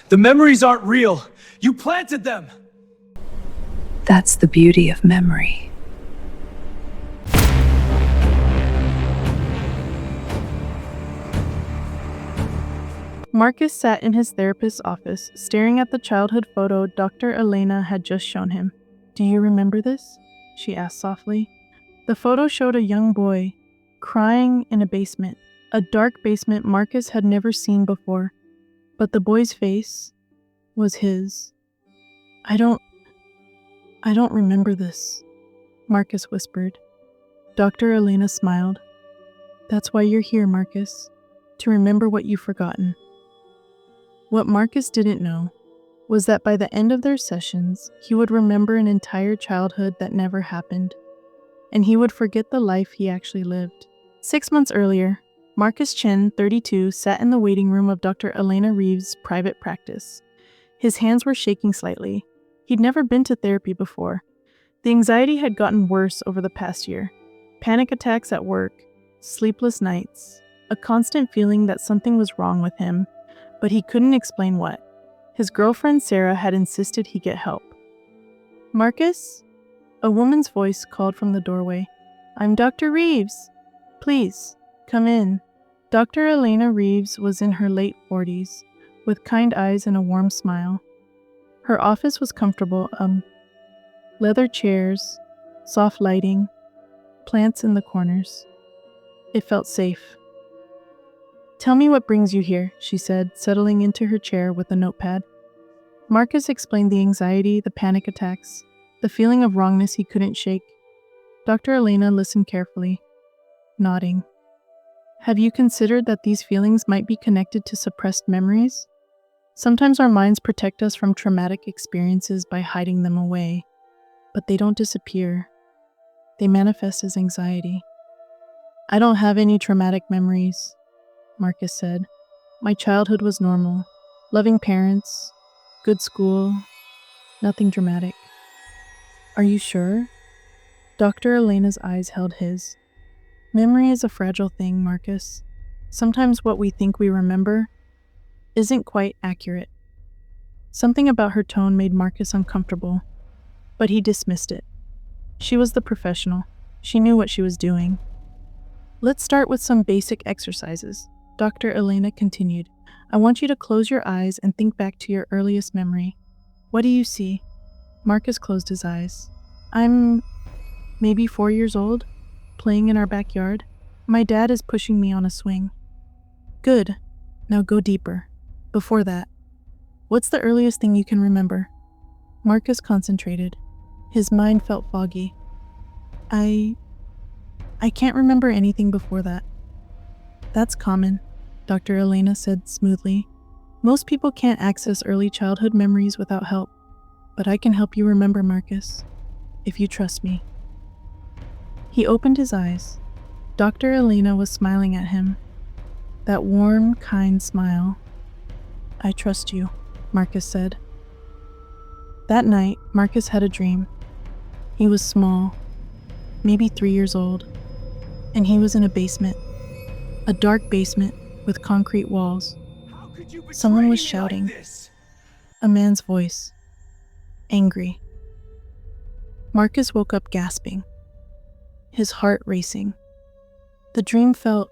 The memories aren't real. You planted them. That's the beauty of memory. Marcus sat in his therapist's office, staring at the childhood photo Dr. Elena had just shown him. "Do you remember this?" she asked softly. The photo showed a young boy crying in a basement, a dark basement Marcus had never seen before. But the boy's face was his. I don't remember this," Marcus whispered. Dr. Elena smiled. "That's why you're here, Marcus, to remember what you've forgotten." What Marcus didn't know was that by the end of their sessions, he would remember an entire childhood that never happened, and he would forget the life he actually lived. 6 months earlier, Marcus Chen, 32, sat in the waiting room of Dr. Elena Reeves' private practice. His hands were shaking slightly. He'd never been to therapy before. The anxiety had gotten worse over the past year. Panic attacks at work, sleepless nights, a constant feeling that something was wrong with him, but he couldn't explain what. His girlfriend Sarah had insisted he get help. "Marcus?" A woman's voice called from the doorway. "I'm Dr. Reeves. Please, come in." Dr. Elena Reeves was in her late 40s, with kind eyes and a warm smile. Her office was comfortable, leather chairs, soft lighting, plants in the corners. It felt safe. "Tell me what brings you here," she said, settling into her chair with a notepad. Marcus explained the anxiety, the panic attacks, the feeling of wrongness he couldn't shake. Dr. Elena listened carefully, nodding. "Have you considered that these feelings might be connected to suppressed memories? Sometimes our minds protect us from traumatic experiences by hiding them away, but they don't disappear. They manifest as anxiety." "I don't have any traumatic memories," Marcus said. "My childhood was normal. Loving parents, good school, nothing dramatic." "Are you sure?" Dr. Elena's eyes held his. "Memory is a fragile thing, Marcus. Sometimes what we think we remember isn't quite accurate." Something about her tone made Marcus uncomfortable, but he dismissed it. She was the professional. She knew what she was doing. "Let's start with some basic exercises," Dr. Elena continued. "I want you to close your eyes and think back to your earliest memory. What do you see?" Marcus closed his eyes. "I'm maybe 4 years old, playing in our backyard. My dad is pushing me on a swing." "Good. Now go deeper. Before that, what's the earliest thing you can remember?" Marcus concentrated. His mind felt foggy. I can't remember anything before that." "That's common," Dr. Elena said smoothly. "Most people can't access early childhood memories without help, but I can help you remember, Marcus, if you trust me." He opened his eyes. Dr. Elena was smiling at him. That warm, kind smile. "I trust you," Marcus said. That night, Marcus had a dream. He was small, maybe 3 years old, and he was in a basement. A dark basement with concrete walls. How could you betray Someone was me like shouting. this? A man's voice. Angry. Marcus woke up gasping, his heart racing. The dream felt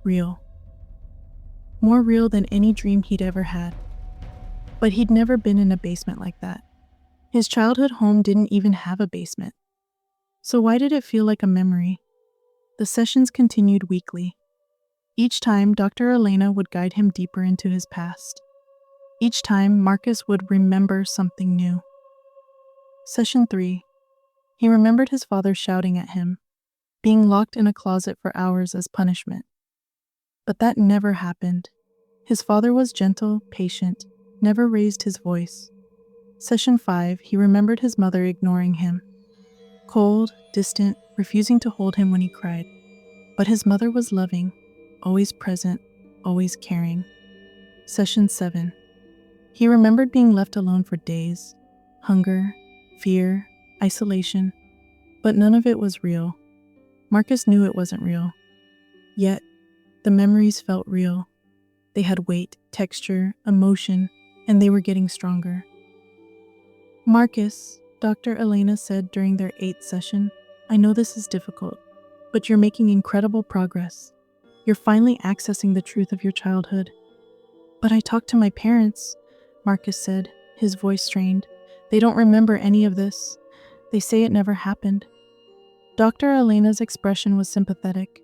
real. More real than any dream he'd ever had. But he'd never been in a basement like that. His childhood home didn't even have a basement. So why did it feel like a memory? The sessions continued weekly. Each time, Dr. Elena would guide him deeper into his past. Each time, Marcus would remember something new. Session 3. He remembered his father shouting at him, being locked in a closet for hours as punishment. But that never happened. His father was gentle, patient, never raised his voice. Session 5, he remembered his mother ignoring him. Cold, distant, refusing to hold him when he cried. But his mother was loving, always present, always caring. Session 7. He remembered being left alone for days. Hunger, fear, isolation. But none of it was real. Marcus knew it wasn't real. Yet, the memories felt real. They had weight, texture, emotion, and they were getting stronger. Marcus, Dr. Elena said during their 8th session, I know this is difficult, but you're making incredible progress. You're finally accessing the truth of your childhood. But I talked to my parents, Marcus said, his voice strained. They don't remember any of this. They say it never happened. Dr. Elena's expression was sympathetic.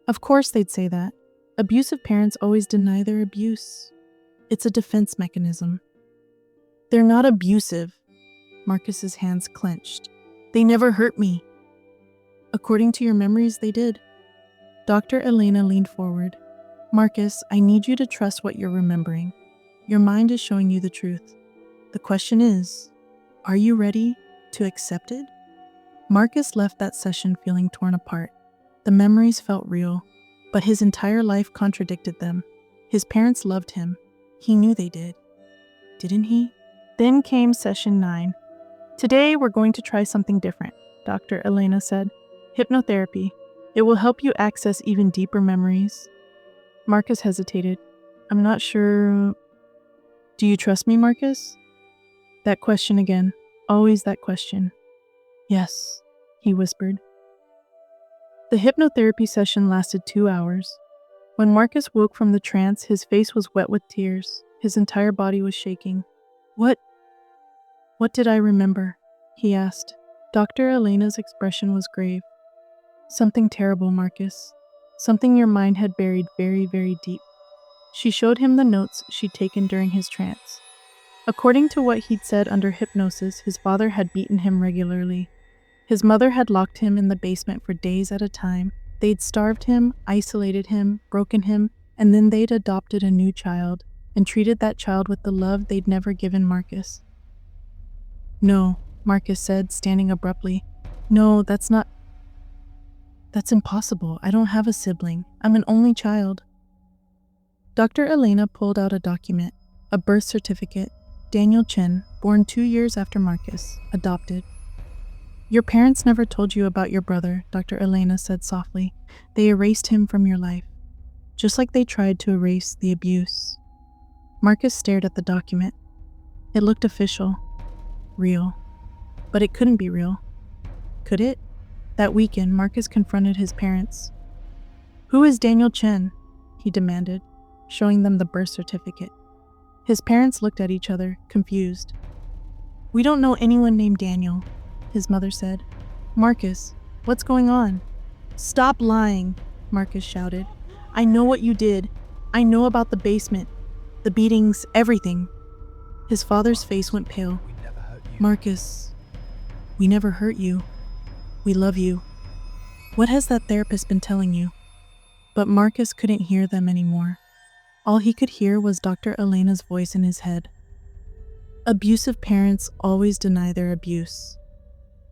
Of course they'd say that. Abusive parents always deny their abuse. It's a defense mechanism. They're not abusive. Marcus's hands clenched. They never hurt me. According to your memories, they did. Dr. Elena leaned forward. Marcus, I need you to trust what you're remembering. Your mind is showing you the truth. The question is, are you ready to accept it? Marcus left that session feeling torn apart. The memories felt real, but his entire life contradicted them. His parents loved him. He knew they did. Didn't he? Then came session 9. Today we're going to try something different, Dr. Elena said. Hypnotherapy. It will help you access even deeper memories. Marcus hesitated. I'm not sure. Do you trust me, Marcus? That question again. Always that question. Yes, he whispered. The hypnotherapy session lasted 2 hours. When Marcus woke from the trance, his face was wet with tears. His entire body was shaking. What did I remember? He asked. Dr. Elena's expression was grave. Something terrible, Marcus. Something your mind had buried very, very deep. She showed him the notes she'd taken during his trance. According to what he'd said under hypnosis, his father had beaten him regularly. His mother had locked him in the basement for days at a time. They'd starved him, isolated him, broken him, and then they'd adopted a new child and treated that child with the love they'd never given Marcus. No, Marcus said, standing abruptly. No, that's impossible. I don't have a sibling. I'm an only child. Dr. Elena pulled out a document, a birth certificate. Daniel Chen, born 2 years after Marcus, adopted. Your parents never told you about your brother, Dr. Elena said softly. They erased him from your life, just like they tried to erase the abuse. Marcus stared at the document. It looked official, real, but it couldn't be real. Could it? That weekend, Marcus confronted his parents. Who is Daniel Chen? He demanded, showing them the birth certificate. His parents looked at each other, confused. We don't know anyone named Daniel, his mother said. Marcus, what's going on? Stop lying, Marcus shouted. I know what you did. I know about the basement, the beatings, everything. His father's face went pale. Marcus, we never hurt you. We love you. What has that therapist been telling you? But Marcus couldn't hear them anymore. All he could hear was Dr. Elena's voice in his head. Abusive parents always deny their abuse.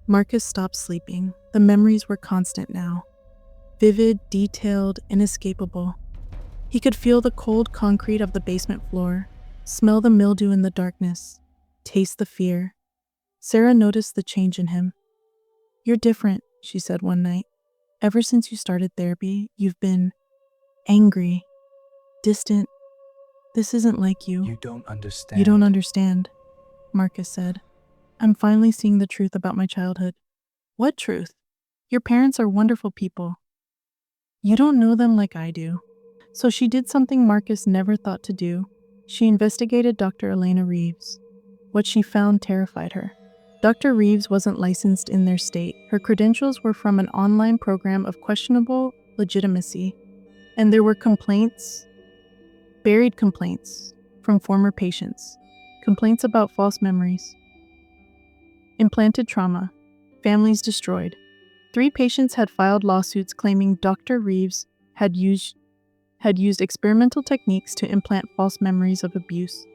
Marcus stopped sleeping. The memories were constant now. Vivid, detailed, inescapable. He could feel the cold concrete of the basement floor, smell the mildew in the darkness, taste the fear. Sarah noticed the change in him. You're different, she said one night. Ever since you started therapy, you've been angry, distant. This isn't like you. You don't understand. You don't understand, Marcus said. I'm finally seeing the truth about my childhood. What truth? Your parents are wonderful people. You don't know them like I do. So she did something Marcus never thought to do. She investigated Dr. Elena Reeves. What she found terrified her. Dr. Reeves wasn't licensed in their state. Her credentials were from an online program of questionable legitimacy. And there were complaints, buried complaints, from former patients. Complaints about false memories. Implanted trauma. Families destroyed. 3 patients had filed lawsuits claiming Dr. Reeves had used experimental techniques to implant false memories of abuse.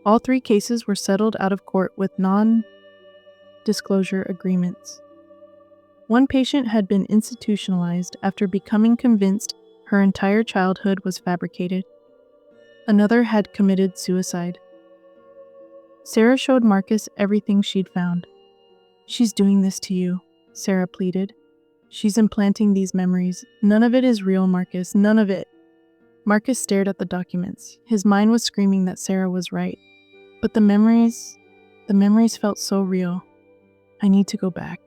All 3 cases were settled out of court with non-disclosure agreements. One patient had been institutionalized after becoming convinced her entire childhood was fabricated. Another had committed suicide. Sarah showed Marcus everything she'd found. She's doing this to you, Sarah pleaded. She's implanting these memories. None of it is real, Marcus, none of it. Marcus stared at the documents. His mind was screaming that Sarah was right. But the memories felt so real. I need to go back,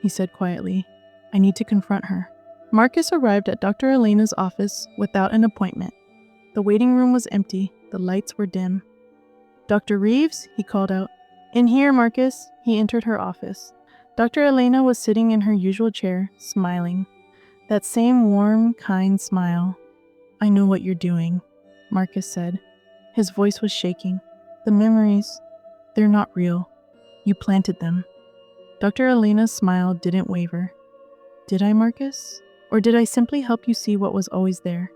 he said quietly. I need to confront her. Marcus arrived at Dr. Elena's office without an appointment. The waiting room was empty. The lights were dim. Dr. Reeves, he called out. In here, Marcus. He entered her office. Dr. Elena was sitting in her usual chair, smiling. That same warm, kind smile. I know what you're doing, Marcus said. His voice was shaking. The memories, they're not real. You planted them. Dr. Elena's smile didn't waver. Did I, Marcus? Or did I simply help you see what was always there?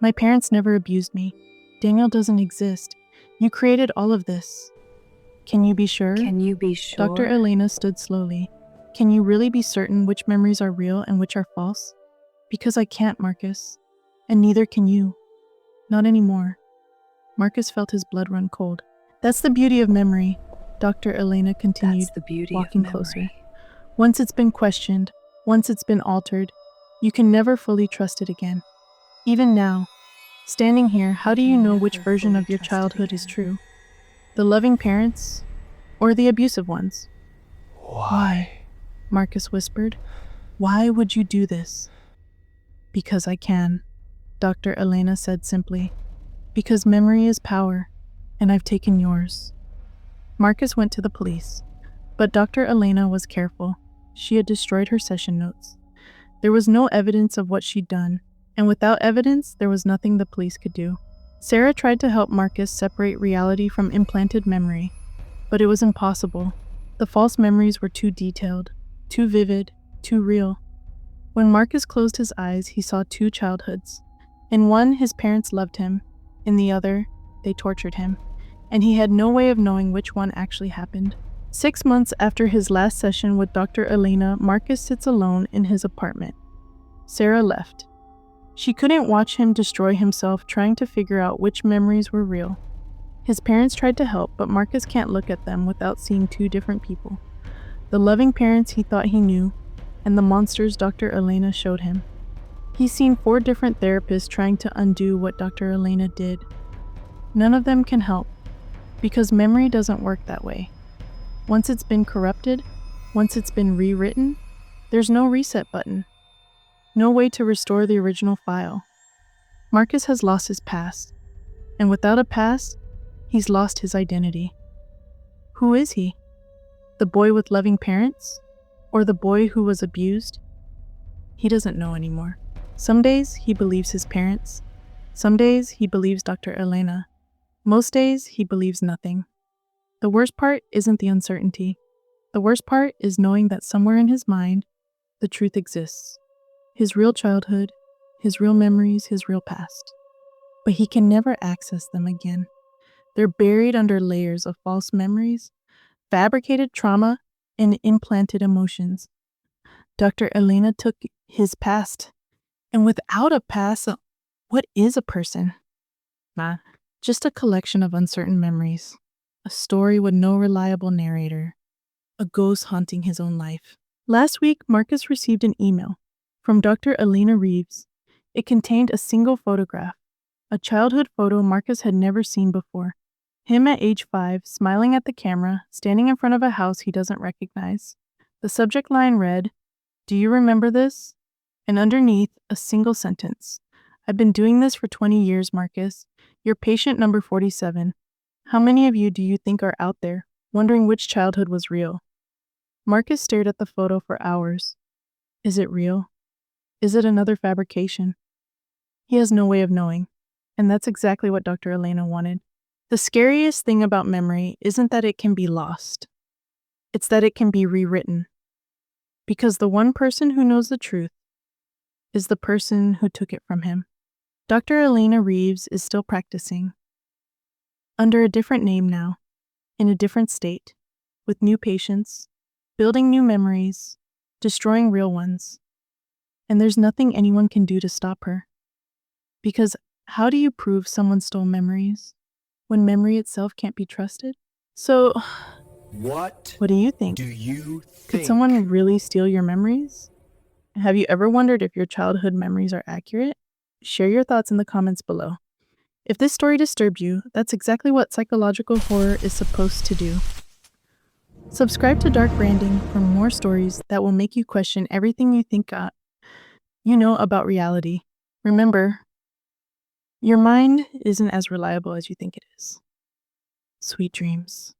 My parents never abused me. Daniel doesn't exist. You created all of this. Can you be sure? Can you be sure? Dr. Elena stood slowly. Can you really be certain which memories are real and which are false? Because I can't, Marcus. And neither can you. Not anymore. Marcus felt his blood run cold. That's the beauty of memory, Dr. Elena continued, That's the beauty walking of memory. closer. Once it's been questioned, once it's been altered, you can never fully trust it again. Even now, standing here, how do you know which Never version fully of your trust it childhood is again. true? The loving parents or the abusive ones? Why? Marcus whispered. Why would you do this? Because I can, Dr. Elena said simply. Because memory is power, and I've taken yours. Marcus went to the police, but Dr. Elena was careful. She had destroyed her session notes. There was no evidence of what she'd done, and without evidence, there was nothing the police could do. Sarah tried to help Marcus separate reality from implanted memory, but it was impossible. The false memories were too detailed, too vivid, too real. When Marcus closed his eyes, he saw two childhoods. In one, his parents loved him. In the other, they tortured him. And he had no way of knowing which one actually happened. 6 months after his last session with Dr. Elena, Marcus sits alone in his apartment. Sarah left. She couldn't watch him destroy himself trying to figure out which memories were real. His parents tried to help, but Marcus can't look at them without seeing two different people. The loving parents he thought he knew, and the monsters Dr. Elena showed him. He's seen 4 different therapists trying to undo what Dr. Elena did. None of them can help, because memory doesn't work that way. Once it's been corrupted, once it's been rewritten, there's no reset button. No way to restore the original file. Marcus has lost his past, and without a past, he's lost his identity. Who is he? The boy with loving parents? Or the boy who was abused? He doesn't know anymore. Some days he believes his parents. Some days he believes Dr. Elena. Most days he believes nothing. The worst part isn't the uncertainty. The worst part is knowing that somewhere in his mind, the truth exists. His real childhood, his real memories, his real past. But he can never access them again. They're buried under layers of false memories, fabricated trauma, and implanted emotions. Dr. Elena took his past. And without a past, what is a person? Just a collection of uncertain memories. A story with no reliable narrator. A ghost haunting his own life. Last week, Marcus received an email from Dr. Elena Reeves. It contained a single photograph, a childhood photo Marcus had never seen before. Him at age 5, smiling at the camera, standing in front of a house he doesn't recognize. The subject line read, "Do you remember this?" And underneath, a single sentence. "I've been doing this for 20 years, Marcus. You're patient number 47. How many of you do you think are out there, wondering which childhood was real?" Marcus stared at the photo for hours. Is it real? Is it another fabrication? He has no way of knowing, and that's exactly what Dr. Elena wanted. The scariest thing about memory isn't that it can be lost. It's that it can be rewritten. Because the one person who knows the truth is the person who took it from him. Dr. Elena Reeves is still practicing. Under a different name now, in a different state, with new patients, building new memories, destroying real ones. And there's nothing anyone can do to stop her. Because how do you prove someone stole memories when memory itself can't be trusted? So, What what do you think? do you think? Could someone really steal your memories? Have you ever wondered if your childhood memories are accurate? share your thoughts in the comments below. If this story disturbed you, that's exactly what psychological horror is supposed to do. Subscribe to Dark Branding for more stories that will make you question everything you think you know about reality. Remember, your mind isn't as reliable as you think it is. Sweet dreams.